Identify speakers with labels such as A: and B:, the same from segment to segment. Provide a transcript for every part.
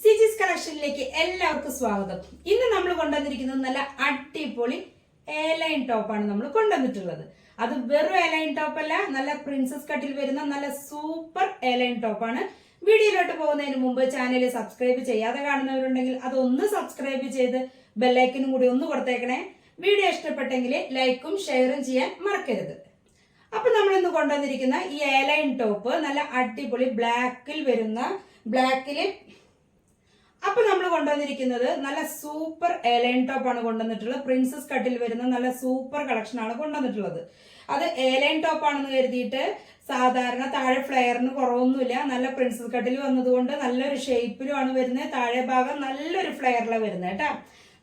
A: സിജിസ് കളക്ഷനിലേക്ക് എല്ലാവർക്കും സ്വാഗതം. ഇന്ന് നമ്മൾ കൊണ്ടുവന്നിരിക്കുന്നത് നല്ല അടിപൊളി എയർലൈൻ ടോപ്പാണ് നമ്മൾ കൊണ്ടുവന്നിട്ടുള്ളത്. അത് വെറും എയർലൈൻ ടോപ്പ് അല്ല, നല്ല പ്രിൻസസ് കട്ടിൽ വരുന്ന നല്ല സൂപ്പർ എയർലൈൻ ടോപ്പാണ്. വീഡിയോയിലോട്ട് പോകുന്നതിന് മുമ്പ് ചാനൽ സബ്സ്ക്രൈബ് ചെയ്യാതെ കാണുന്നവരുണ്ടെങ്കിൽ അതൊന്ന് സബ്സ്ക്രൈബ് ചെയ്ത് ബെല്ലൈക്കനും കൂടി ഒന്ന് കൊടുത്തേക്കണേ. വീഡിയോ ഇഷ്ടപ്പെട്ടെങ്കിൽ ലൈക്കും ഷെയറും ചെയ്യാൻ മറക്കരുത്. അപ്പൊ നമ്മൾ ഇന്ന് കൊണ്ടുവന്നിരിക്കുന്ന ഈ എയർലൈൻ ടോപ്പ് നല്ല അടിപൊളി ബ്ലാക്കില് അപ്പൊ നമ്മൾ കൊണ്ടുവന്നിരിക്കുന്നത് നല്ല സൂപ്പർ എയർലൈൻ ടോപ്പ് ആണ് കൊണ്ടുവന്നിട്ടുള്ളത്. പ്രിൻസസ് കട്ടിൽ വരുന്ന നല്ല സൂപ്പർ കളക്ഷൻ ആണ് കൊണ്ടുവന്നിട്ടുള്ളത്. അത് എയർലൈൻ ടോപ്പ് ആണെന്ന് കരുതിയിട്ട് സാധാരണ താഴെ ഫ്ലെയറിന് കുറവൊന്നുമില്ല. നല്ല പ്രിൻസസ് കട്ടിൽ വന്നതുകൊണ്ട് നല്ലൊരു ഷേപ്പിലുമാണ് വരുന്നത്. താഴെ ഭാഗം നല്ലൊരു ഫ്ലെയറിലാണ് വരുന്നത് കേട്ടോ.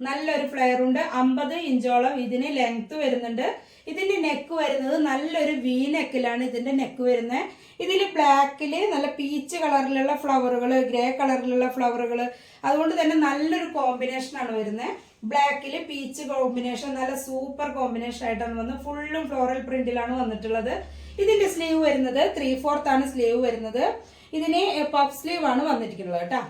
A: നല്ലൊരു ഫ്ലെയർ ഉണ്ട്. 50 ഇഞ്ചോളം ഇതിന് ലെങ്ത് വരുന്നുണ്ട്. ഇതിന്റെ നെക്ക് വരുന്നത് നല്ലൊരു വി നെക്കിലാണ് ഇതിന്റെ നെക്ക് വരുന്നത്. ഇതിൽ ബ്ലാക്കില് നല്ല പീച്ച് കളറിലുള്ള ഫ്ലവറുകൾ, ഗ്രേ കളറിലുള്ള ഫ്ലവറുകൾ, അതുകൊണ്ട് തന്നെ നല്ലൊരു കോമ്പിനേഷൻ ആണ് വരുന്നത്. ബ്ലാക്കില് പീച്ച് കോമ്പിനേഷൻ നല്ല സൂപ്പർ കോമ്പിനേഷൻ ആയിട്ടാണ് വന്നത്. ഫുള്ളും ഫ്ലോറൽ പ്രിന്റിലാണ് വന്നിട്ടുള്ളത്. ഇതിന്റെ സ്ലീവ് വരുന്നത് 3/4 ആണ് സ്ലീവ് വരുന്നത്. ഇതിന് പഫ് സ്ലീവ് ആണ് വന്നിരിക്കുന്നത് കേട്ടോ.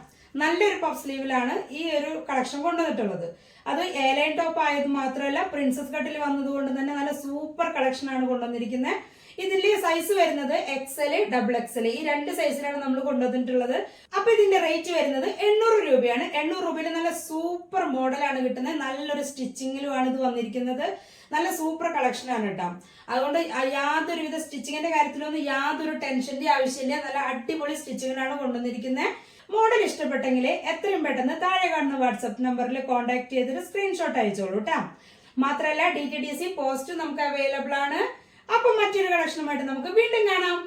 A: നല്ലൊരു പഫ് സ്ലീവിലാണ് ഈ ഒരു കളക്ഷൻ കൊണ്ടുവന്നിട്ടുള്ളത്. അത് എയർലൈൻ ടോപ്പ് ആയത് മാത്രമല്ല, പ്രിൻസസ് കട്ടിൽ വന്നതുകൊണ്ട് തന്നെ നല്ല സൂപ്പർ കളക്ഷൻ ആണ് കൊണ്ടുവന്നിരിക്കുന്നത്. ഇതിന്റെ സൈസ് വരുന്നത് XL, XXL ഈ രണ്ട് സൈസിലാണ് നമ്മൾ കൊണ്ടുവന്നിട്ടുള്ളത്. അപ്പൊ ഇതിന്റെ റേറ്റ് വരുന്നത് 800 രൂപയാണ്. 800 രൂപയിൽ നല്ല സൂപ്പർ മോഡലാണ് കിട്ടുന്നത്. നല്ലൊരു സ്റ്റിച്ചിങ്ങിലുമാണ് ഇത് വന്നിരിക്കുന്നത്. നല്ല സൂപ്പർ കളക്ഷൻ ആണ് കേട്ടോ. അതുകൊണ്ട് യാതൊരുവിധ സ്റ്റിച്ചിങ്ങിന്റെ കാര്യത്തിലൊന്നും യാതൊരു ടെൻഷന്റെ ആവശ്യമില്ല. നല്ല അടിപൊളി സ്റ്റിച്ചിങ്ങിനാണ് കൊണ്ടുവന്നിരിക്കുന്നത്. മോഡൽ ഇഷ്ടപ്പെട്ടെങ്കിൽ എത്രയും പെട്ടെന്ന് താഴെ കാണുന്ന വാട്സപ്പ് നമ്പറിൽ കോൺടാക്ട് ചെയ്തിട്ട് സ്ക്രീൻഷോട്ട് അയച്ചോളൂ കേട്ടോ. മാത്രമല്ല DTDC പോസ്റ്റ് നമുക്ക് അവൈലബിൾ ആണ്. അപ്പൊ മറ്റൊരു കളക്ഷനുമായിട്ട് നമുക്ക് വീണ്ടും കാണാം.